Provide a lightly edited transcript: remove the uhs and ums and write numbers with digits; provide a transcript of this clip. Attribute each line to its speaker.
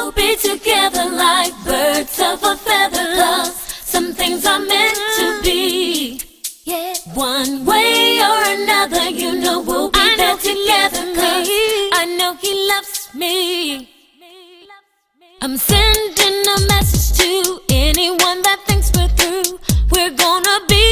Speaker 1: we'll be together like birds of a feather. 'Cause some things are meant to be. Yeah. One way or another, you know we'll be there together. 'Cause I know he loves me. I'm sending a message to anyone that thinks we're through. We're gonna be